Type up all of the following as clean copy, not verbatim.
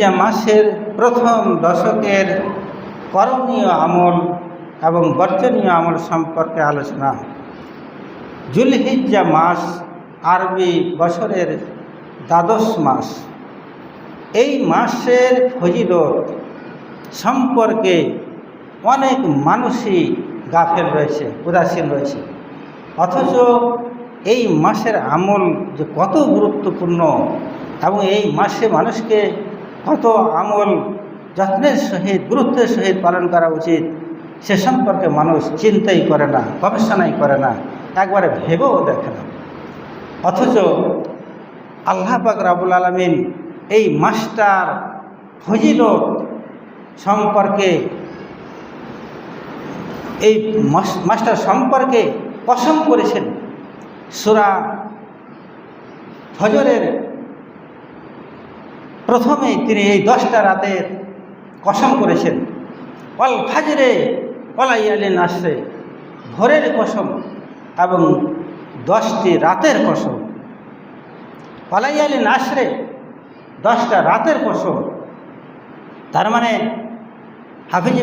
জুলহিজ্জা মাসের প্রথম দশকের করণীয় আমল এবং বর্জনীয় আমল সম্পর্কে আলোচনা। জুলহিজ্জা মাস আরবি বছরের দ্বাদশ মাস। এই মাসের ফজিলত সম্পর্কে অনেক মানুষই গাফেল রয়েছে, উদাসীন রয়েছে। অথচ এই মাসের আমল যে কত গুরুত্বপূর্ণ এবং এই মাসে মানুষকে কত আমল যত্নের সহিত গুরুত্বের সহিত পালন করা উচিত সে সম্পর্কে মানুষ চিন্তাই করে না, গবেষণাই করে না, একবারে ভেবেও দেখে না। অথচ আল্লাহ পাক রব্বুল আলামিন এই মাসটার ফজিলত সম্পর্কে এই মাসটার সম্পর্কে কসম করেছেন। সূরা ফজরের প্রথমেই তিনি এই 10টা রাতের কসম করেছেন। ওয়াল ফাজরে ওয়ালাইয়ালিন আশরে, ভোরের কসম এবং 10টি রাতের কসম। ওয়ালাইয়ালিন আশরে, 10টা রাতের কসম। তার মানে হাফিজ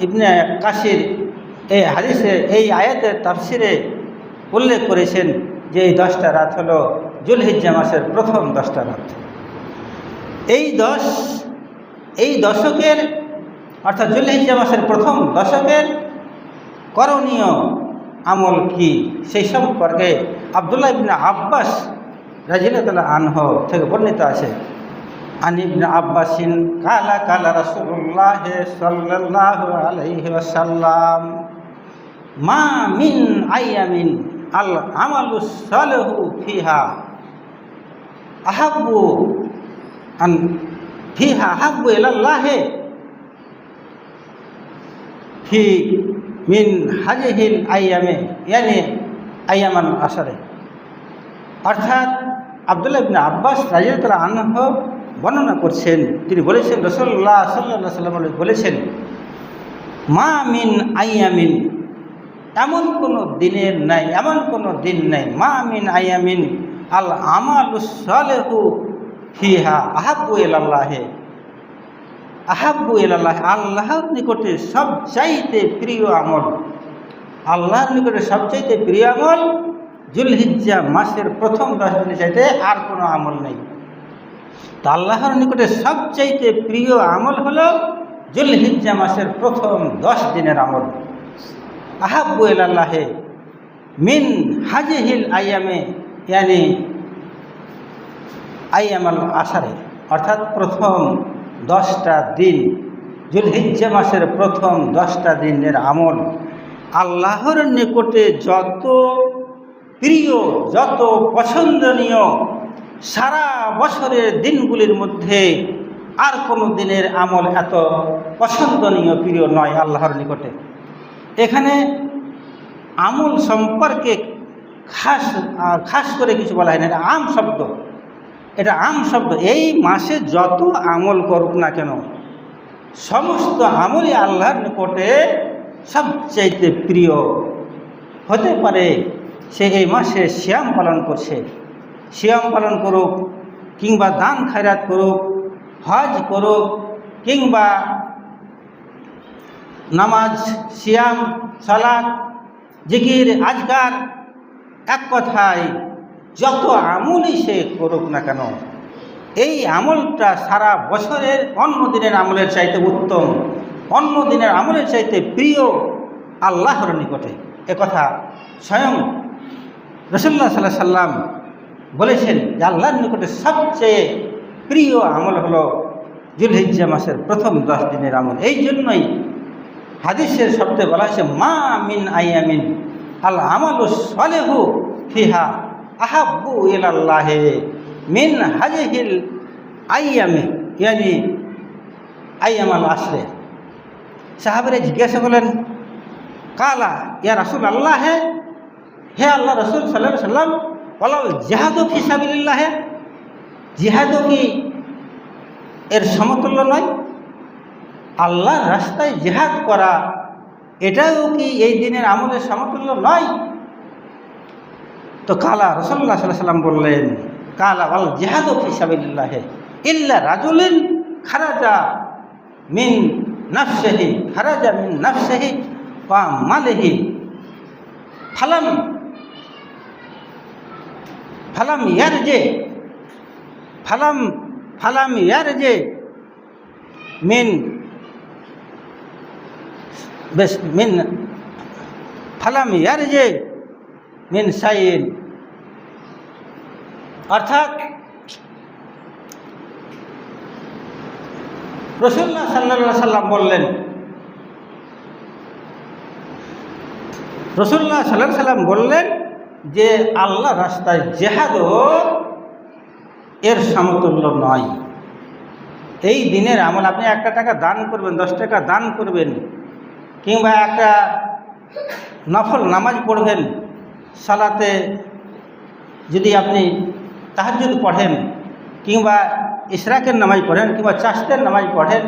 ইবনে কাসির এই হাদিসে এই আয়াতের তাফসিরে উল্লেখ করেছেন যে এই 10টা রাত হলো জুলহিজ্জা মাসের প্রথম 10টা রাত। এই দশকের অর্থাৎ জুলহিজ্জা মাসের প্রথম দশকের করণীয় আমল কি সেই সম্পর্কে আব্দুল্লাহ ইবনে আব্বাস রাদিয়াল্লাহু আনহু থেকে বর্ণিত আছে। আন ইবনে আব্বাসিন কালা কালা রাসূলুল্লাহ সাল্লাল্লাহু আলাইহি ওয়াসাল্লাম মা মিন আইয়ামিন আল আমালুস সালিহু ফিহা আহাব্বু ইলাল্লাহ ফি মিন হাজিহিল আইয়ামে ইয়ানি আইয়ামান আশরে। অর্থাৎ আব্দুল্লাহ ইবনে আব্বাস রাদিয়াল্লাহু আনহু বর্ণনা করছেন, তিনি বলেছেন রাসূলুল্লাহ সাল্লাল্লাহু আলাইহি ওয়াসাল্লাম বলেছেন মা মিন আইয়ামিন, এমন কোনো দিনের নাই, এমন কোনো দিন নাই, মা মিন আইয়ামিন আল আমালুস সালিহু ফিহা আহাব্বু ইলাল্লাহ, আহাব্বু ইলাল্লাহ, আল্লাহর নিকটে সবচাইতে প্রিয় আমল, আল্লাহর নিকটে সবচাইতে প্রিয় আমল জুলহিজ্জা মাসের প্রথম 10 দিনের চাইতে আর কোনো আমল নেই। তো আল্লাহর নিকটে সবচাইতে প্রিয় আমল হলো জুলহিজ্জা মাসের প্রথম 10 দিনের আমল। আহাব্বু ইলাল্লাহ মিন হাজিহিল আইয়ামে ইয়ানি আইয়ামাল আশরে, অর্থাৎ প্রথম 10টা দিন, জুলহিজ্জা মাসের প্রথম 10টা দিনের আমল আল্লাহর নিকটে যত প্রিয়, যত পছন্দনীয়, সারা বছরের দিনগুলির মধ্যে আর কোনো দিনের আমল এত পছন্দনীয় প্রিয় নয় আল্লাহর নিকটে। এখানে আমল সম্পর্কে খাস করে কিছু বলা হয় না, এটা আম শব্দ, এটা আম শব্দ। এই মাসে যত আমল করুক না কেন সমস্ত আমলই আল্লাহর নিকটে সবচাইতে প্রিয়। হতে পারে সে এই মাসে সিয়াম পালন করছে, সিয়াম পালন করুক, কিংবা দান খায়রাত করুক, হজ করুক, কিংবা নামাজ, সিয়াম, সালাত, জিকির, আজকার, এক কথায় যত আমলই সে করুক না কেন এই আমলটা সারা বছরের অন্য দিনের আমলের চাইতে উত্তম, অন্য দিনের আমলের চাইতে প্রিয় আল্লাহর নিকটে। একথা স্বয়ং রাসূলুল্লাহ সাল্লাল্লাহু আলাইহি সাল্লাম বলেছেন যে আল্লাহর নিকটে সবচেয়ে প্রিয় আমল হলো জুলহিজ্জা মাসের প্রথম 10 দিনের আমল। এই জন্যই হাদিসের শব্দে বলা হয়েছে মা মিন আইয়ামিন আল আমালুস সালিহু ফিহা আহাব্বু ইলাল্লাহ মিন হাজিহিল আইয়ামে ইয়ানি আইয়ামাল আশরে। সাহাবীরা জিজ্ঞাসা করলেন কালা ইয়া রাসূলুল্লাহ, হে আল্লাহ রাসূল সাল্লাল্লাহু আলাইহি সাল্লাম, ওয়ালাউ জিহাদু ফি সাবিলিল্লাহ, জিহাদও কি এর সমতুল্য নয়? আল্লাহর রাস্তায় জিহাদ করা এটাও কি এই দিনের আমলের সমতুল্য নয়? তো কালা রাসূলুল্লাহ সাল্লাল্লাহু আলাইহি সাল্লাম বললেন কালা ওয়াল জিহাদু ফি সাবিলিল্লাহ, ইল্লা রাজুলিন খারাজা মিন নাফসিহি ওয়া মালিহি ফালাম ইয়ারজে মিন সাইন, অর্থাৎ রাসূলুল্লাহ সাল্লাল্লাহু আলাইহি সাল্লাম বললেন, রাসূলুল্লাহ সাল্লাল্লাহু আলাইহি সাল্লাম বললেন যে আল্লাহ রাস্তায় জিহাদও এর সমতুল্য নয়। এই দিনের আমল, আপনি 1 টাকা দান করবেন, 10 টাকা দান করবেন, কিংবা একটা নফল নামাজ পড়বেন, সালাতে যদি আপনি তাহাজ্জুদ পড়েন, কিংবা ইশরাকের নামাজ পড়েন, কিংবা চাশতের নামাজ পড়েন,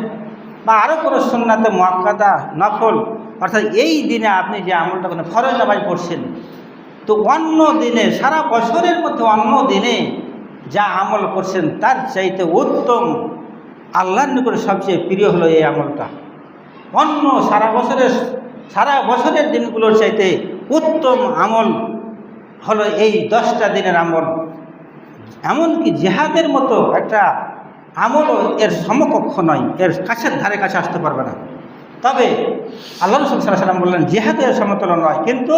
বা আরও কোনো সুন্নাতে মুআক্কাদা নফল, অর্থাৎ এই দিনে আপনি যে আমলটা করেন, ফরজ নামাজ পড়ছেন, তো অন্য দিনে, সারা বছরের মধ্যে অন্য দিনে যা আমল করছেন তার চাইতে উত্তম, আল্লাহর নিকটে সবচেয়ে প্রিয় হলো এই আমলটা। অন্য সারা বছরের দিনগুলোর চাইতে উত্তম আমল হলো এই 10টা দিনের আমল। এমনকি জিহাদের মতো একটা আমলও এর সমকক্ষ নয়, এর কাছের ধারে কাছে আসতে পারবে না। তবে আল্লাহ রাসূল সাল্লাল্লাহু আলাইহি ওয়াসাল্লাম বললেন জিহাদের সমতুল্য নয়, কিন্তু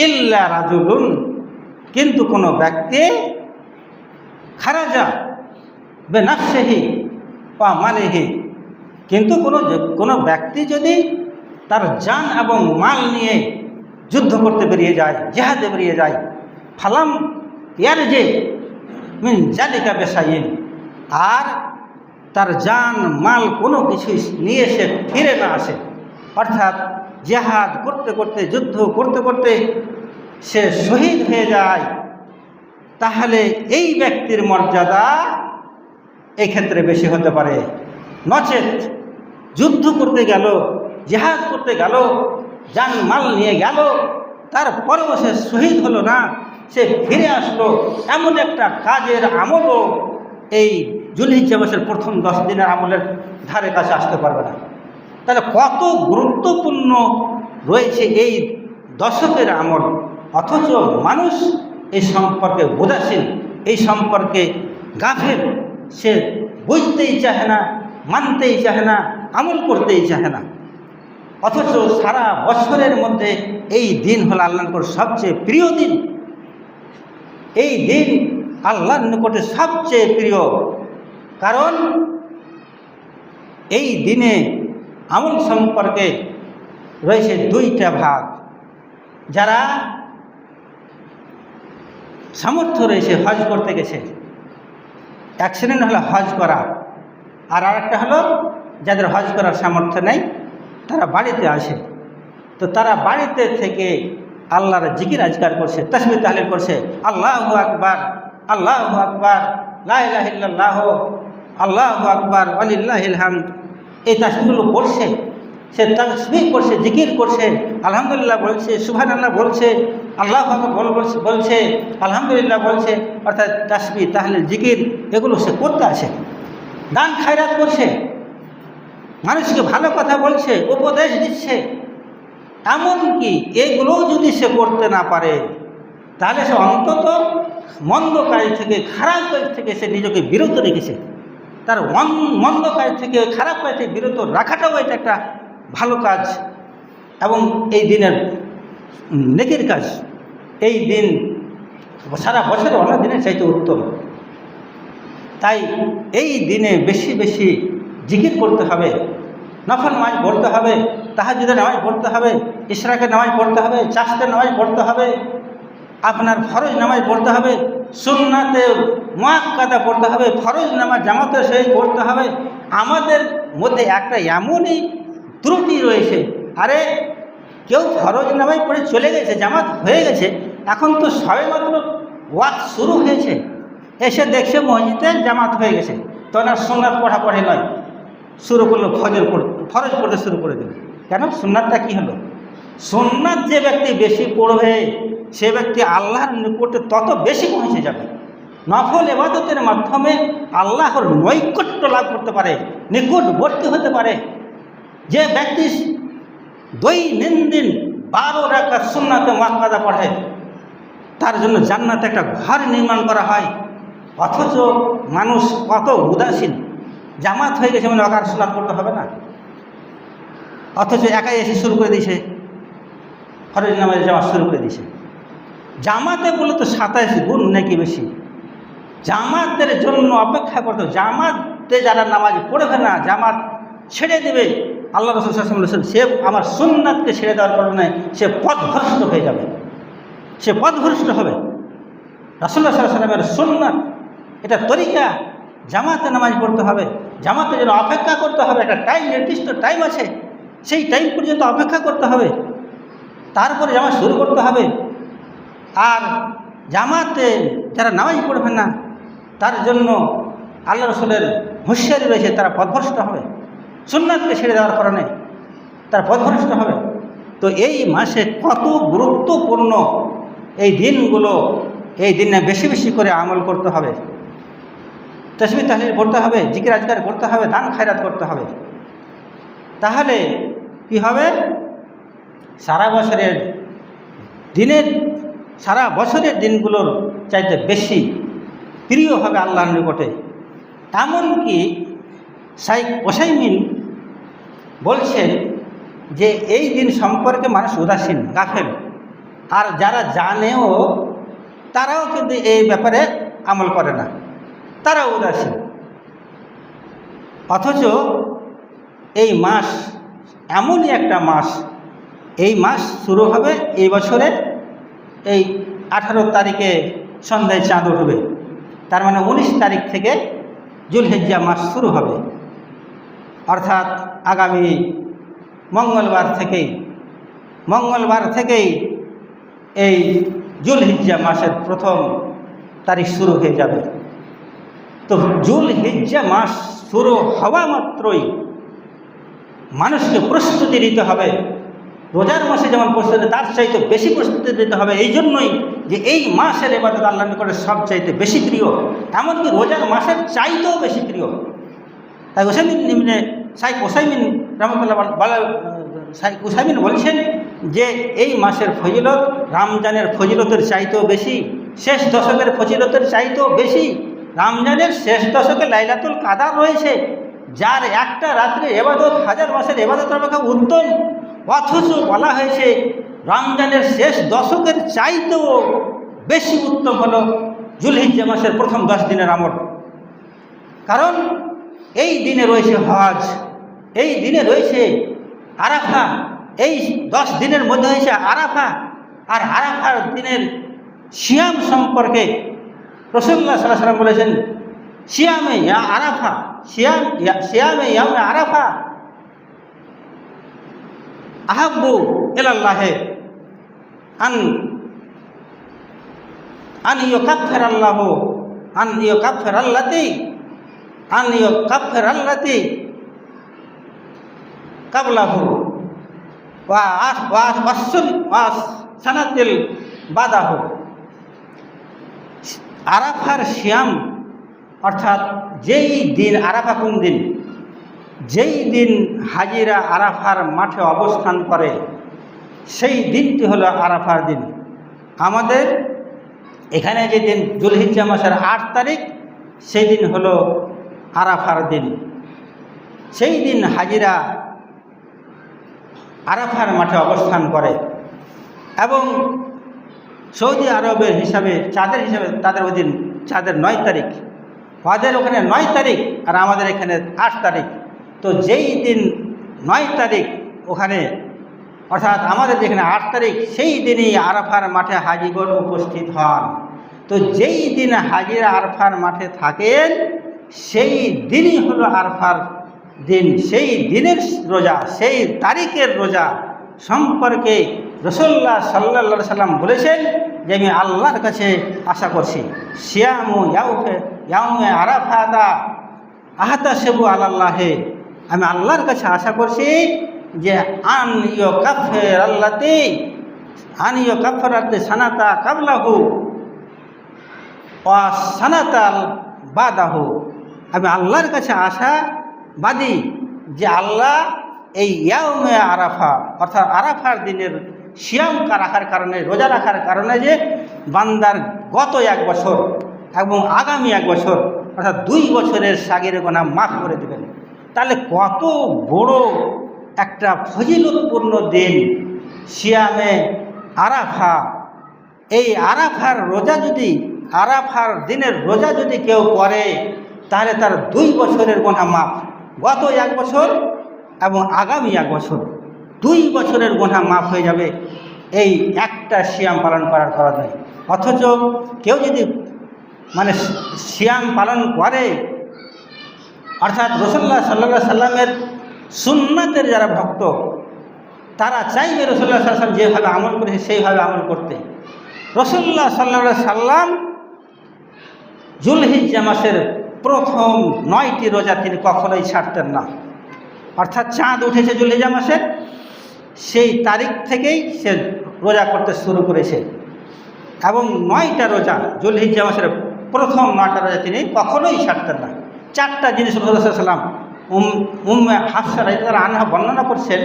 ইল্লা রাজুলুন, কিন্তু কোনো ব্যক্তি খারাজা বিনাফসিহি ওয়া মালিহি, কিন্তু কোনো ব্যক্তি যদি তার জান এবং মাল নিয়ে যুদ্ধ করতে বেরিয়ে যায়, জিহাদে বেরিয়ে যায়, ফালাম ইয়ারজি মিন যালিকা বিশাইইন, আর তার জান মাল কোনো কিছু নিয়ে সে ফিরে না আসে, অর্থাৎ জিহাদ করতে করতে, যুদ্ধ করতে করতে সে শহীদ হয়ে যায়, তাহলে এই ব্যক্তির মর্যাদা এই ক্ষেত্রে বেশি হতে পারে। নচেত যুদ্ধ করতে গেল, জিহাদ করতে গেল, জান মাল নিয়ে গেল, তারপরেও সে শহীদ হলো না, সে ফিরে আসলো, এমন একটা কাজের আমলও এই যুলহিজ্জা মাসের প্রথম 10 দিনের আমলের ধারে কাছে আসতে পারবে না। তাহলে কত গুরুত্বপূর্ণ রয়েছে এই দশকের আমল, অথচ মানুষ এই সম্পর্কে উদাসীন, এই সম্পর্কে গাফেল, সে বুঝতেই চাহে না, মানতেই চাহে না, আমল করতেই চাহে না। অথচ সারা বছরের মধ্যে এই দিন হলো আল্লাহর নিকট সবচেয়ে প্রিয় দিন। এই দিন আল্লাহর নিকটে সবচেয়ে প্রিয়, কারণ এই দিনে আমল সম্পর্কে রয়েছে 2টা ভাগ। যারা সামর্থ্য রয়েছে হজ করতে গেছে, এক শ্রেণী হলো হজ করা, আর আরেকটা হলো যাদের হজ করার সামর্থ্য নেই, তারা বাড়িতে আসে। তো তারা বাড়িতে থেকে আল্লাহর জিকির আজকার করছে, তাসবিহ তাহলিল করছে, আল্লাহু আকবার, আল্লাহু আকবার, লা ইলাহা ইল্লাল্লাহ, আল্লাহু আকবার, ওয়ালিল্লাহিল হামদ, এই তাসবিহগুলো পড়ছে, সে তাসবিহ করছে, জিকির করছে, আলহামদুলিল্লাহ বলছে, সুবহানাল্লাহ বলছে, আল্লাহু আকবার বলছে, আলহামদুলিল্লাহ বলছে, অর্থাৎ তাসবিহ তাহলিল জিকির এগুলো সে করতে আসে। দান খায়রাত করছে, মানুষকে ভালো কথা বলছে, উপদেশ দিচ্ছে। এমনকি এগুলোও যদি সে করতে না পারে, তাহলে সে অন্তত মন্দ কাজ থেকে, খারাপ কাজ থেকে সে নিজেকে বিরত রেখেছে। তার মন্দ কাজ থেকে, খারাপ কাজ থেকে বিরত রাখাটাও এটা একটা ভালো কাজ এবং এই দিনের নেকির কাজ। এই দিন সারা বছরে অন্য দিনের চাইতে উত্তম। তাই এই দিনে বেশি বেশি জিকির করতে হবে, নফল নামাজ পড়তে হবে, তাহাজ্জুদের নামাজ পড়তে হবে, ইশরাকের নামাজ পড়তে হবে, চাশতের নামাজ পড়তে হবে, আপনার ফরজ নামাজ পড়তে হবে, সুন্নাতে মুআক্কাদা পড়তে হবে, ফরজ নামাজ জামাতের সহিত পড়তে হবে। আমাদের মধ্যে একটা এমনই ত্রুটি রয়েছে, আরে কেউ ফরজ নামাজ পড়ে চলে গেছে, জামাত হয়ে গেছে, এখন তো সবেমাত্র ওয়াজ শুরু হয়েছে, এসে দেখছে মসজিদে জামাত হয়ে গেছে, তখন আর সুন্নাত পড়াপড়ি নয়, শুরু করলো ফরজ পড়তে শুরু করে দিল। কেন? সুন্নাতটা কী হলো? সুন্নাত যে ব্যক্তি বেশি পড়বে সে ব্যক্তি আল্লাহর নিকটে তত বেশি পৌঁছে যাবে। নফল ইবাদতের মাধ্যমে আল্লাহর নৈকট্য লাভ করতে পারে, নিকটবর্তী হতে পারে। যে ব্যক্তি দৈনন্দিন 12 রাকাত সুন্নাতে মুআক্কাদা পড়ে, তার জন্য জান্নাতে একটা ঘর নির্মাণ করা হয়। অথচ মানুষ কত উদাসীন, জামাত হয়ে গেছে মানে ওকার সুন্নাত করতে হবে না, অথচ একাই এসে শুরু করে দিয়েছে, ফরজ নামাজে জামাত শুরু করে দিয়েছে। জামাতে বলে তো 27 গুণ নাকি বেশি। জামাতের জন্য অপেক্ষা করতে, জামাতে যারা নামাজ পড়বে না, জামাত ছেড়ে দেবে, আল্লাহ রাসূল সাল্লাল্লাহু আলাইহি ওয়াসাল্লাম সে আমার সুন্নাতকে ছেড়ে দেওয়ার কারণে সে পথভ্রষ্ট হয়ে যাবে, সে পথভ্রষ্ট হবে। রাসূলুল্লাহ সাল্লাল্লাহু আলাইহি ওয়াসাল্লামের সুন্নাত, এটা তরিকা, জামাতে নামাজ পড়তে হবে, জামাতের জন্য অপেক্ষা করতে হবে। একটা টাইম, নির্দিষ্ট টাইম আছে, সেই টাইম পর্যন্ত অপেক্ষা করতে হবে, তারপরে জামাত শুরু করতে হবে। আর জামাতে যারা নামাজ পড়বে না, তার জন্য আল্লাহ রাসূলের হুঁশিয়ারি রয়েছে, তারা পথভ্রষ্ট হবে, সুন্নাতকে ছেড়ে দেওয়ার কারণে তারা পথভ্রষ্ট হবে। তো এই মাসে কত গুরুত্বপূর্ণ এই দিনগুলো, এই দিনে বেশি বেশি করে আমল করতে হবে, তাসবিহ তাহলিল পড়তে হবে, জিকির আজকার করতে হবে, দান খায়রাত করতে হবে। তাহলে কি হবে? সারা বছরের দিনগুলোর চাইতে বেশি প্রিয় হবে আল্লাহর নিকটে। এমনকি শাইখ ওসাইমিন বলছেন যে এই দিন সম্পর্কে মানুষ উদাসীন, গাফেল, আর যারা জানেও তারাও কিন্তু এই ব্যাপারে আমল করে না, তারাও উদাসীন। অথচ এই মাস এমনই একটা মাস, এই মাস শুরু হবে এই বছরে এই 18 তারিখে সন্ধ্যায় চাঁদ উঠবে, তার মানে 19 তারিখ থেকে জুলহিজ্জা মাস শুরু হবে। অর্থাৎ আগামী মঙ্গলবার থেকেই এই জুলহিজ্জা মাসের প্রথম তারিখ শুরু হয়ে যাবে। তো জুলহিজ্জা মাস শুরু হওয়া মাত্রই মানুষকে প্রস্তুতি নিতে হবে। রোজার মাসে যেমন প্রস্তুতি, তার চাইতে বেশি প্রস্তুতি দিতে হবে। এই জন্যই যে এই মাসের ইবাদত আল্লাহর নিকটে সবচাইতে বেশি প্রিয়, এমনকি রোজার মাসের চাইতেও বেশি প্রিয়। তাই শাইখ ওসাইমিন বলছেন যে এই মাসের ফজিলত রমজানের ফজিলতের চাইতেও বেশি, শেষ দশকের ফজিলতের চাইতেও বেশি। রমজানের শেষ দশকে লাইলাতুল কাদার রয়েছে, যার একটা রাত্রে ইবাদত 1000 মাসের ইবাদতের অপেক্ষা উত্তম। অথচ বলা হয়েছে রমজানের শেষ দশকের চাইতেও বেশি উত্তম হলো জুলহিজ্জা মাসের প্রথম 10 দিনের আমল। কারণ এই দিনে রয়েছে হজ, এই দিনে রয়েছে আরাফা, এই 10 দিনের মধ্যে হয়েছে আরাফা। আর আরাফার দিনের সিয়াম সম্পর্কে রাসূলুল্লাহ সাল্লাল্লাহু আলাইহি ওয়াসাল্লাম বলেছেন, সিয়ামে আরাফা, সিয়ামে ইয়াউমে আরাফা আহাব্বু ইলাল্লাহি আন ইউকাফিরাল্লাহু আল্লাতি কাবলাহু ওয়া সানাতিল বাদাহু। আরাফার সিয়াম অর্থাৎ যেই দিন, আরাফা কোন দিন? যেই দিন হাজিরা আরাফার মাঠে অবস্থান করে সেই দিনটি হলো আরাফার দিন। আমাদের এখানে যে দিন জুলহিজ্জা মাসের 8 তারিখ, সেই দিন হলো আরাফার দিন। সেই দিন হাজিরা আরাফার মাঠে অবস্থান করে এবং সৌদি আরবের হিসাবে, চাঁদের হিসাবে তাদের ওই দিন চাঁদের 9 তারিখ, ওদের ওখানে 9 তারিখ আর আমাদের এখানে 8 তারিখ। তো যেই দিন 9 তারিখ ওখানে, অর্থাৎ আমাদের যেখানে 8 তারিখ, সেই দিনই আরাফার মাঠে হাজিগণ উপস্থিত হন। তো যেই দিন হাজিরা আরাফার মাঠে থাকেন সেই দিনই হলো আরাফার দিন। সেই দিনের রোজা, সেই তারিখের রোজা সম্পর্কে রাসূলুল্লাহ সাল্লাল্লাহু আলাইহি সাল্লাম বলেছেন যে আমি আল্লাহর কাছে আশা করছি, সিয়ামু ইয়াউমে আরাফাতা আহতাসিবু আলাল্লাহি, আমি আল্লাহর কাছে আশা করছি যে আন ইউকাফিরাল্লাতি সানাতা কাবলাহু, সানাতাল বাদাহু, আমি আল্লাহর কাছে আশাবাদী যে আল্লাহ এই ইয়াউমে আরাফা অর্থাৎ আরাফার দিনের সিয়াম রাখার কারণে, রোজা রাখার কারণে যে বান্দার গত 1 বছর এবং আগামী 1 বছর অর্থাৎ 2 বছরের সাগির গোনা মাফ করে দেবেন। তাহলে কত বড় একটা ফজিলতপূর্ণ দিন সিয়ামে আরাফা। এই আরাফার রোজা যদি, আরাফার দিনের রোজা যদি কেউ করে তাহলে তার 2 বছরের গোনা মাফ, গত 1 বছর এবং আগামী 1 বছর 2 বছরের গোনা মাফ হয়ে যাবে এই একটা সিয়াম পালন করার কারণে। অথচ কেউ যদি মানে সিয়াম পালন করে অর্থাৎ রাসূলুল্লাহ সাল্লাল্লাহু আলাইহি সাল্লামের সুন্নাতের যারা ভক্ত তারা চাইবে রাসূলুল্লাহ সাল্লাল্লাহু আলাইহি সাল্লাম যেভাবে আমল করেছে সেইভাবে আমল করতে। রাসূলুল্লাহ সাল্লাল্লাহু আলাইহি সাল্লাম যুলহিজ্জা মাসের প্রথম 9টি রোজা তিনি কখনোই ছাড়তেন না। অর্থাৎ চাঁদ উঠেছে যুলহিজ্জা মাসের সেই তারিখ থেকেই সে রোজা করতে শুরু করেছে এবং 9টা রোজা যুলহিজ্জা মাসের প্রথম 9টা রোজা তিনি কখনোই ছাড়তেন না। 4টা জিনিস রাসূলুল্লাহ সাল্লাল্লাহু আলাইহি সাল্লাম উম্মে হাফসা রাদিয়াল্লাহু আনহা বর্ণনা করছেন,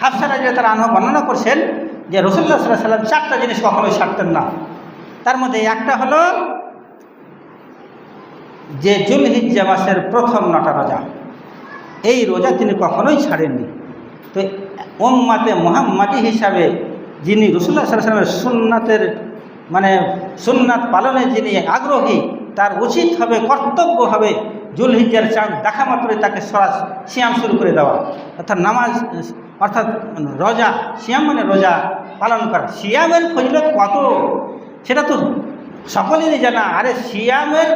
হাফসা রাদিয়াল্লাহু আনহা বর্ণনা করছেন যে রাসূলুল্লাহ সাল্লাল্লাহু আলাইহি সাল্লাম 4টা জিনিস কখনোই ছাড়তেন না। তার মধ্যে একটা হলো যে যুলহিজ্জা মাসের প্রথম 9টা রোজা, এই রোজা তিনি কখনোই ছাড়েননি। তো উম্মতে মুহাম্মাদি হিসাবে যিনি রাসূলুল্লাহ সাল্লাল্লাহু আলাইহি ওয়াসাল্লামের সুন্নাতের মানে সুন্নাত পালনে যিনি আগ্রহী তার উচিত হবে, কর্তব্য হবে যুলহিজ্জার চাঁদ দেখা মাত্রই তাকে সিয়াম শুরু করে দেওয়া, অর্থাৎ নামাজ অর্থাৎ রোজা, সিয়াম মানে রোজা পালন করা। সিয়ামের ফজিলত কত সেটা তো সকলেরই জানা। আরে সিয়ামের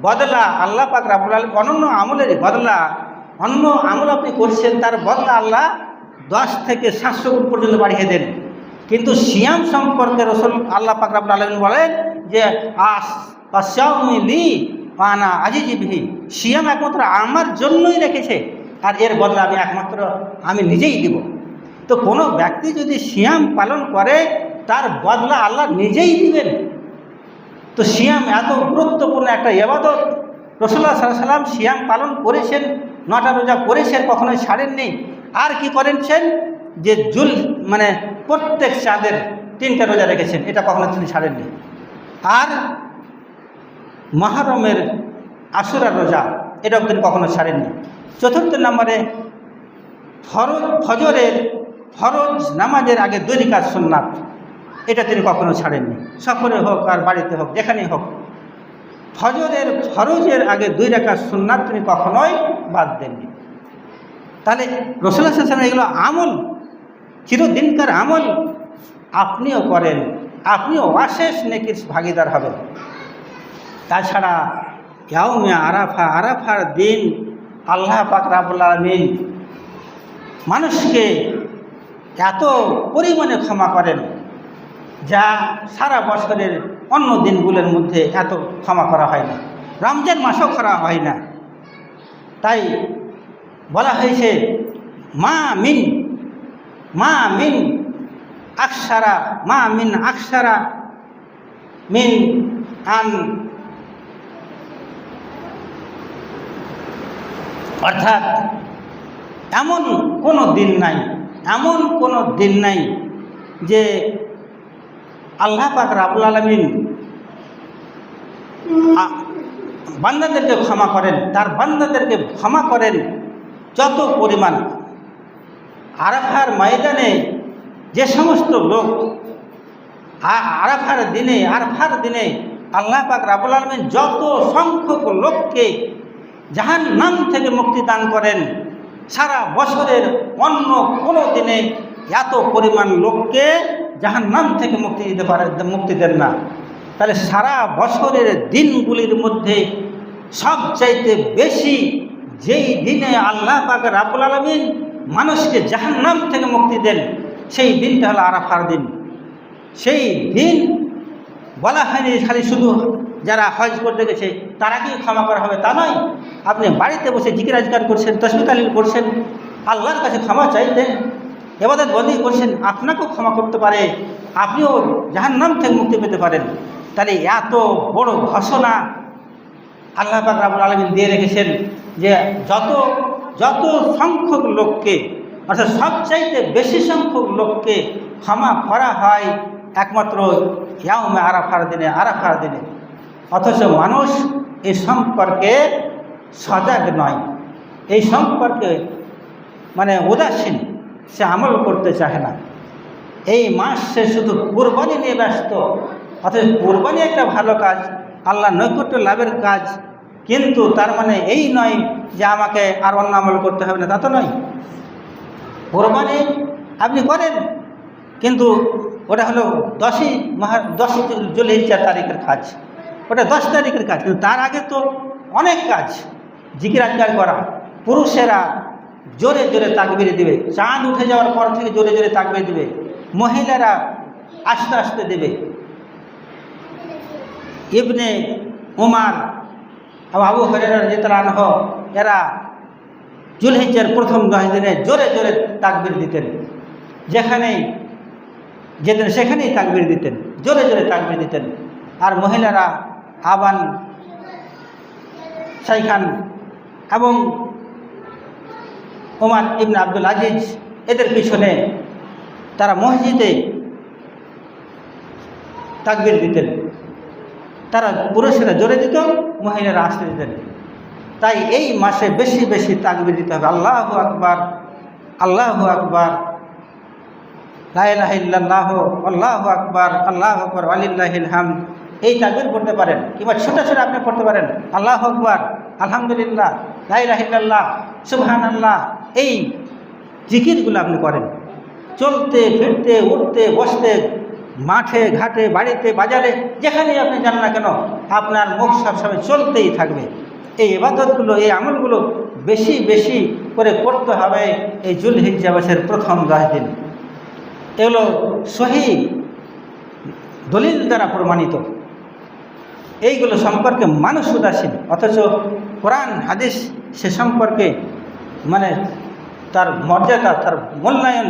বদলা আল্লাহ পাক রব্বুল আলামিন অনন্য আমলেরই বদলা, অন্য আমল আপনি করছেন তার বদলা আল্লাহ 10 থেকে 700 গুণ পর্যন্ত বাড়িয়ে দেন। কিন্তু সিয়াম সম্পর্কে রাসূল আল্লাহ পাক রব্বুল আলামিন বলেন যে আস-সাওমু লি ওয়া আনা আজিজি বিহি, সিয়াম একমাত্র আমার জন্যই রেখেছে আর এর বদলা আমি একমাত্র আমি নিজেই দিব। তো কোনো ব্যক্তি যদি সিয়াম পালন করে তার বদলা আল্লাহ নিজেই দিবেন। তো সিয়াম এত গুরুত্বপূর্ণ একটা ইবাদত, রাসূলুল্লাহ সাল্লাল্লাহু আলাইহি সাল্লাম সিয়াম পালন করেছেন, 9টা রোজা করেছেন, কখনোই ছাড়েননি। আর কি করেছেন যে মানে প্রত্যেক চাঁদের 3টা রোজা রেখেছেন, এটা কখনো তিনি ছাড়েননি। আর মুহররমের আশুরার রোজা এটাও তিনি কখনো ছাড়েননি। 4 নম্বরে ফজরের ফরজ নামাজের আগে 2 রাকাত সুন্নাত, এটা তিনি কখনো ছাড়েননি। সফরে হোক আর বাড়িতে হোক যেখানেই হোক ফজরের ফরজের আগে 2 রাকাত সুন্নাত তিনি কখনোই বাদ দেননি। তাহলে রাসূলুল্লাহ সাল্লাল্লাহু আলাইহি ওয়াসাল্লাম এগুলো আমল, চিরদিনকার আমল আপনিও করেন, আপনিও অশেষ নেকির ভাগীদার হবেন। তাছাড়া ইয়াউমে আরাফা, আরাফার দিন আল্লাহ পাক রব্বুল আলামিন মানুষকে এত পরিমাণে ক্ষমা করেন যা সারা বছরের অন্য দিনগুলোর মধ্যে এত ক্ষমা করা হয় না, রমজান মাসও করা হয় না। তাই বলা হয়েছে মা মিন আকসারা মিন আন, অর্থাৎ এমন কোনো দিন নাই যে আল্লাহ পাক রব্বুল আলামিন বান্দাদেরকে ক্ষমা করেন, তার বান্দাদেরকে ক্ষমা করেন যত পরিমাণ। আরাফার ময়দানে যে সমস্ত লোক আরাফার দিনে আল্লাহ পাক রব্বুল আলামিন যত সংখ্যক লোককে জাহান্নাম থেকে মুক্তি দান করেন, সারা বছরের অন্য কোনো দিনে এত পরিমাণ লোককে জাহান্নাম থেকে মুক্তি দেন না। তাহলে সারা বছরের দিনগুলির মধ্যে সবচাইতে বেশি যেই দিনে আল্লাহ পাক রব্বুল আলামিন মানুষকে জাহান্নাম থেকে মুক্তি দেন সেই দিনটা হলো আরাফার দিন। সেই দিন বলা হয়নি খালি শুধু যারা হজ করতে গেছে তারা কি ক্ষমা করা হবে তা নয়। আপনি বাড়িতে বসে জিকির আজকার করছেন, তাসবিহ তাহলিল করছেন, আল্লাহর কাছে ক্ষমা চাইতেন, ইবাদত বন্দেগী করছেন, আপনাকেও ক্ষমা করতে পারে, আপনিও জাহান্নাম থেকে মুক্তি পেতে পারেন। তাহলে এত বড় ঘোষণা আল্লাহ পাক রব্বুল আলামিন দিয়ে রেখেছেন যে যত যত সংখ্যক লোককে, অর্থাৎ সবচাইতে বেশি সংখ্যক লোককে ক্ষমা করা হয় একমাত্র ইয়াউমে আরাফার দিনে। অথচ মানুষ এই সম্পর্কে সজাগ নয়, এই সম্পর্কে মানে উদাসীন, সে আমল করতে চায় না। এই মাস সে শুধু কুরবানি নিয়ে ব্যস্ত। অথচ কুরবানি একটা ভালো কাজ, আল্লাহ নৈকট্য লাভের কাজ, কিন্তু তার মানে এই নয় যে আমাকে আর অন্য আমল করতে হবে না, তা তো নয়। কোরবানি আপনি করেন, কিন্তু ওটা হলো 10 জিলহিজ্জার তারিখের কাজ, ওটা 10 তারিখের কাজ। কিন্তু তার আগে তো অনেক কাজ, জিকির আজকার করা। পুরুষেরা জোরে জোরে তাকবীর দিবে, চাঁদ উঠে যাওয়ার পর থেকে জোরে জোরে তাকবীর দিবে, মহিলারা আস্তে আস্তে দেবে। ইবনে উমার, আবু হুরায়রা রাদিয়াল্লাহু আনহু এরা জিলহিজ্জার প্রথম 10 দিনে জোরে জোরে তাকবীর দিতেন, যেখানেই যেতেন সেখানেই তাকবীর দিতেন, জোরে জোরে তাকবীর দিতেন। আর মহিলারা আবান, শাইখান এবং ওমর ইবনে আব্দুল আজিজ এদের পিছনে তারা মসজিদে তাকবীর দিতেন। তারা পুরুষেরা জোরে দিত, মহিলারা আস্তে দিতেন। তাই এই মাসে বেশি বেশি তাকবীর দিতে হবে। আল্লাহু আকবার, আল্লাহু আকবার, লা ইলাহা ইল্লাল্লাহ, আল্লাহু আকবার, আল্লাহু আকবার, ওয়ালিল্লাহিল হামদ। এই তাকবীর পড়তে পারেন, কিংবা ছোট ছোট আপনি পড়তে পারেন। আল্লাহু আকবার, আলহামদুলিল্লাহ, লা ইলাহা ইল্লাল্লাহ, সুবহানাল্লাহ। এই জিকিরগুলো আপনি করেন চলতে ফিরতে, উঠতে বসতে, মাঠে ঘাটে, বাড়িতে বাজারে, যেখানেই আপনি যান না কেন, আপনার মুখ সবসময় চলতেই থাকবে। এই ইবাদতগুলো, এই আমলগুলো বেশি বেশি করে করতে হবে এই জিলহিজ্জা মাসের প্রথম 10 দিন। এগুলো সহি দলিল দ্বারা প্রমাণিত। এইগুলো সম্পর্কে মানুষ উদাসীন, অথচ কোরআন হাদিস সে সম্পর্কে মানে তার মর্যাদা, তার মূল্যায়ন,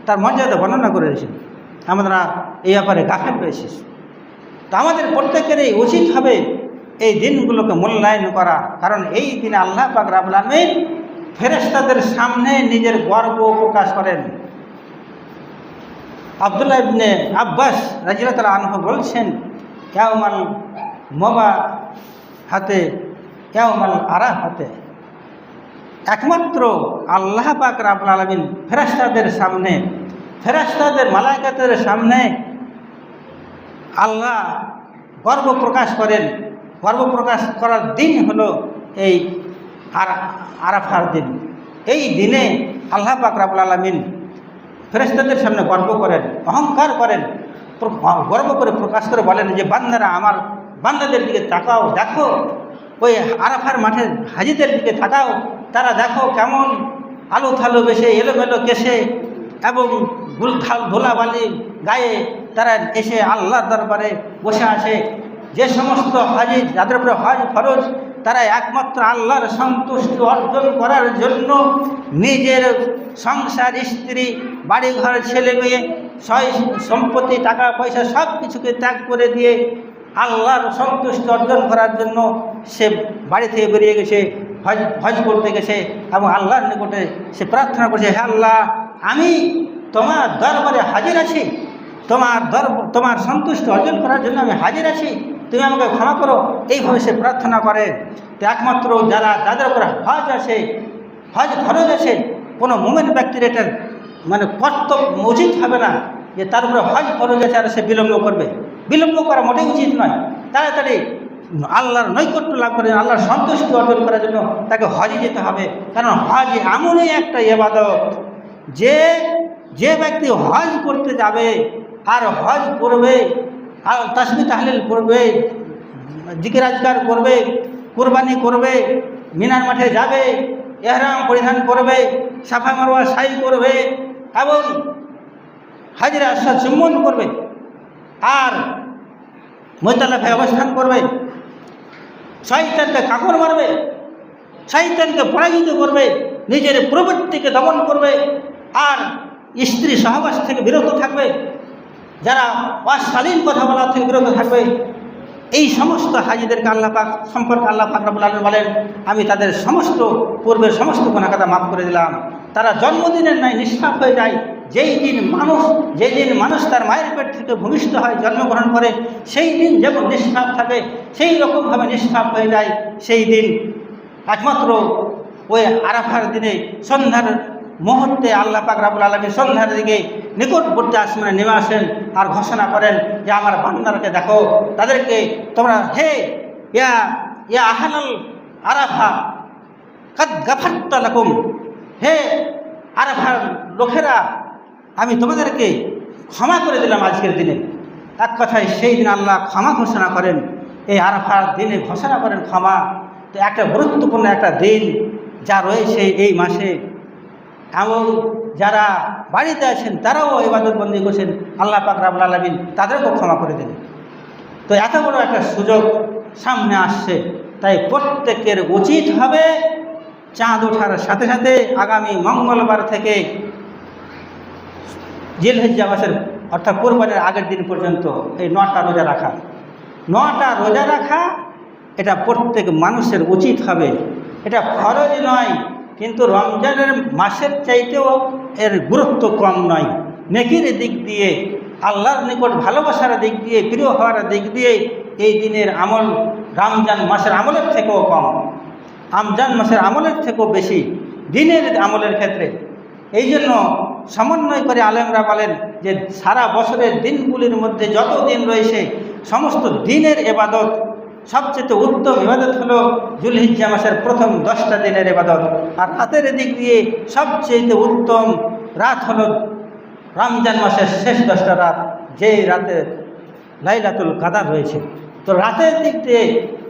তার মর্যাদা বর্ণনা করে দিয়েছেন। আমরা এই ব্যাপারে গাফেল রয়েছি। তো আমাদের প্রত্যেকেরই উচিত হবে এই দিনগুলোকে মূল্যায়ন করা, কারণ এই দিনে আল্লাহ পাক রব্বুল আলামিন ফেরেশতাদের সামনে নিজের গর্ব প্রকাশ করেন। আব্দুল্লাহ ইবনে আব্বাস রাদিয়াল্লাহু আনহু বলছেন, ইয়াউমাল মুবাহাতে ইয়াউমাল আরাফাতে, একমাত্র আল্লাহ পাক রব্বুল আলামিন ফেরেশতাদের সামনে, ফেরেশতাদের মালায়েকাতের সামনে আল্লাহ গর্ব প্রকাশ করেন। গর্ব প্রকাশ করার দিন হলো এই আরাফার দিন। এই দিনে আল্লাহ পাক রব্বুল আলামিন ফেরেশতাদের সামনে গর্ব করেন, অহংকার করেন, গর্ব করে প্রকাশ করে বলেন যে বান্দারা, আমার বান্দাদের দিকে তাকাও, দেখো ওই আরাফার মাঠে হাজিদের দিকে তাকাও, তারা দেখো কেমন আলো থালো বেশে, এলোমেলো কেশে এবং ধুলাবালি গায়ে তারা এসে আল্লাহর দরবারে বসে আছে। যে সমস্ত হাজি, যাদের উপরে হজ ফরজ, তারা একমাত্র আল্লাহর সন্তুষ্টি অর্জন করার জন্য নিজের সংসার, স্ত্রী, বাড়িঘর, ছেলে মেয়ে, সম্পত্তি, টাকা পয়সা সব কিছুকে ত্যাগ করে দিয়ে আল্লাহর সন্তুষ্টি অর্জন করার জন্য সে বাড়ি থেকে বেরিয়ে গেছে, হজ করতে গেছে এবং আল্লাহর নিকটে সে প্রার্থনা করছে, হে আল্লাহ, আমি তোমার দরবারে হাজির আছি, তোমার সন্তুষ্টি অর্জন করার জন্য আমি হাজির আছি, তুমি আমাকে ক্ষমা করো। এইভাবে সে প্রার্থনা করে। তো একমাত্র যাদের উপরে হজ আছে, হজ ফরজ আছে, কোনো মুমিন ব্যক্তির এটার মানে কর্তব্য উচিত হবে না যে তার উপরে হজ ফরজ আছে আর সে বিলম্ব করবে। বিলম্ব করা মোটেই উচিত নয়। তাড়াতাড়ি আল্লাহর নৈকট্য লাভ করে, আল্লাহর সন্তুষ্টি অর্জন করার জন্য তাকে হজে যেতে হবে। কারণ হজ এমনই একটা ইবাদত যে ব্যক্তি হজ করতে যাবে আর হজ করবে, আর তাসবিহ তাহলিল করবে, জিকির আজকার করবে, কুরবানি করবে, মিনার মাঠে যাবে, ইহরাম পরিধান করবে, সাফা মারওয়া সাই করবে এবং হাজরে আসওয়াদ চুম্বন করবে আর মুজদালিফায় অবস্থান করবে, শয়তানকে কাকড় মারবে, শয়তানকে পরাজিত করবে, নিজের প্রবৃত্তিকে দমন করবে আর স্ত্রী সহবাস থেকে বিরত থাকবে, যারা অশালীন কথা বলা থেকে বিরত থাকবে, এই সমস্ত হাজিদেরকে আল্লাহ পাক সম্পর্কে আল্লাহ পাক রব্বুল আলামিন বলেন, আমি তাদের সমস্ত পূর্বের সমস্ত গুনাহ খাতা মাফ করে দিলাম। তারা জন্মদিনের ন্যায় নিষ্পাপ হয়ে যায়। যেই দিন মানুষ তার মায়ের পেট থেকে ভূমিষ্ঠ হয়, জন্মগ্রহণ করে, সেই দিন যেমন নিষ্পাপ থাকে সেই রকমভাবে নিষ্পাপ হয়ে যায়। সেই দিন একমাত্র ওই আরাফার দিনে সন্ধ্যার মুহূর্তে আল্লাহ পাক রব্বুল আলামিন সন্ধ্যার দিকে নিকটবর্তী আসমানে নেমে আসেন আর ঘোষণা করেন যে আমার বান্দারকে দেখো, তাদেরকে তোমরা হে ইয়া আহলাল আরাফা কাদ গাফারতু লাকুম, হে আরাফার লোকেরা আমি তোমাদেরকে ক্ষমা করে দিলাম আজকের দিনে। এক কথায় সেই দিন আল্লাহ ক্ষমা ঘোষণা করেন, এই আরাফার দিনে ঘোষণা করেন ক্ষমা। তো একটা গুরুত্বপূর্ণ একটা দিন যা রয়েছে এই মাসে, এবং যারা বাড়িতে আছেন তারাও ইবাদত বন্দি করছেন, আল্লাহ পাক রব্বুল আলামিন তাদেরকেও ক্ষমা করে দেন। তো এত বড় একটা সুযোগ সামনে আসছে, তাই প্রত্যেকের উচিত হবে চাঁদ ওঠার সাথে সাথে আগামী মঙ্গলবার থেকে জিলহিজ্জা মাসের অর্থাৎ কোরবানির আগের দিন পর্যন্ত এই 9টা রোজা রাখা। 9টা রোজা রাখা এটা প্রত্যেক মানুষের উচিত হবে। এটা ফরজ নয়, কিন্তু রমজানের মাসের চাইতেও এর গুরুত্ব কম নয়। নেকির দিক দিয়ে, আল্লাহর নিকট ভালোবাসার দিক দিয়ে, প্রিয় হওয়ার দিক দিয়ে এই দিনের আমল রমজান মাসের আমলের থেকেও কম, রমজান মাসের আমলের থেকেও বেশি দিনের আমলের ক্ষেত্রে। এই জন্য সমন্বয় করে আলেমরা বলেন যে সারা বছরের দিনগুলির মধ্যে যত দিন রয়েছে সমস্ত দিনের ইবাদত সবচেয়ে উত্তম ইবাদত হলো জিলহিজ্জা মাসের প্রথম 10টা দিনের ইবাদত। আর রাতের দিক দিয়ে সবচেয়ে উত্তম রাত হলো রমজান মাসের শেষ 10টা রাত, যেই রাতে লাইলাতুল কাদর রয়েছে। তো রাতের দিক দিয়ে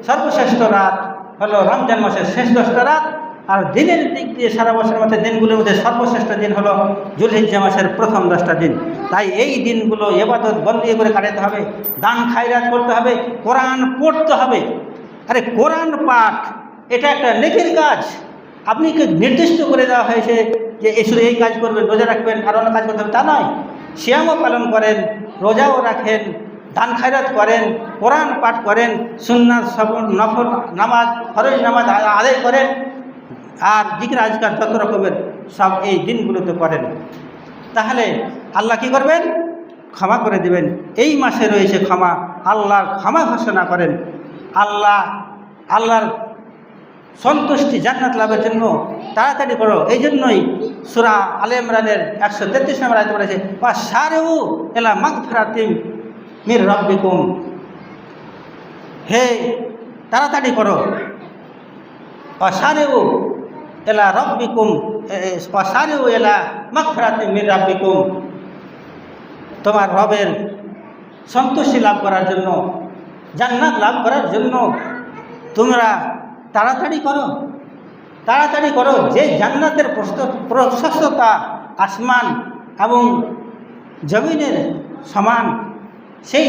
সর্বশ্রেষ্ঠ রাত হলো রমজান মাসের শেষ 10টা রাত, আর দিনের দিক দিয়ে সারা বছরের মধ্যে দিনগুলোর মধ্যে সর্বশ্রেষ্ঠ দিন হলো জিলহিজ্জা মাসের প্রথম 10টা দিন। তাই এই দিনগুলো ইবাদত বন্দি করে কাটাতে হবে, দান খায়রাত করতে হবে, কোরআন পড়তে হবে। আরে কোরআন পাঠ এটা একটা নেকির কাজ। আপনি নির্দিষ্ট করে দেওয়া হয়েছে যে শুধু এই কাজ করবেন, রোজা রাখবেন আর অন্য কাজ করতে হবে, তা নয়। সিয়ামও পালন করেন, রোজাও রাখেন, দান খায়রাত করেন, কোরআন পাঠ করেন, সুন্নাত নফল নামাজ, ফরজ নামাজ আদায় করেন, আর জিকির আজকার যত রকমের সব এই দিনগুলোতে করেন। তাহলে আল্লাহ কি করবেন? ক্ষমা করে দিবেন। এই মাসে রয়েছে ক্ষমা, আল্লাহর ক্ষমা ঘোষণা করেন। আল্লাহর সন্তুষ্টি জান্নাত লাভের জন্য তাড়াতাড়ি করো। এই জন্যই সূরা আলে ইমরানের 133 নম্বর আয়াতে বলেছে ওয়াসারিউ ইলা মাগফিরাতিম মির রাব্বিকুম, হে তাড়াতাড়ি করো, ওয়াসারিউ ইলা রাব্বিকুম, ওয়াসারিউ ইলা মাগফিরাতিম মির রাব্বিকুম, তোমার রবের সন্তুষ্টি লাভ করার জন্য, জান্নাত লাভ করার জন্য তোমরা তাড়াতাড়ি করো, তাড়াতাড়ি করো। যে জান্নাতের প্রশস্ততা আসমান এবং জমিনের সমান, সেই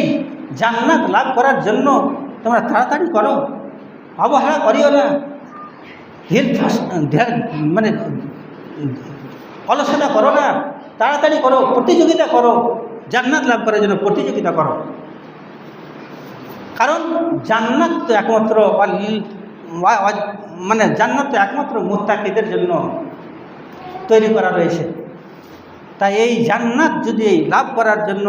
জান্নাত লাভ করার জন্য তোমরা তাড়াতাড়ি করো, অবহেলা করিও না, মানে অলসতা করো না, তাড়াতাড়ি করো, প্রতিযোগিতা করো, জান্নাত লাভ করার জন্য প্রতিযোগিতা করো। কারণ জান্নাত তো একমাত্র জান্নাত তো একমাত্র মুত্তাকিদের জন্য তৈরি করা রয়েছে। তাই এই জান্নাত যদি লাভ করার জন্য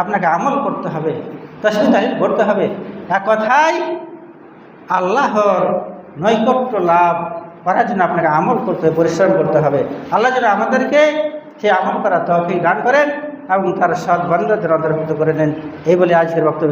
আপনাকে আমল করতে হবে, তাসবিহ তাহলিল করতে হবে। এক কথায় আল্লাহর নৈকট্য লাভ করার জন্য আপনাকে আমল করতে হবে, পরিশ্রম করতে হবে। আল্লাহ যেন আমাদেরকে সেই আমল করার তৌফিক দান করেন এবং তার সৎ বান্দাদের অন্তর্ভুক্ত করে নেন। এই বলে আজকের বক্তব্য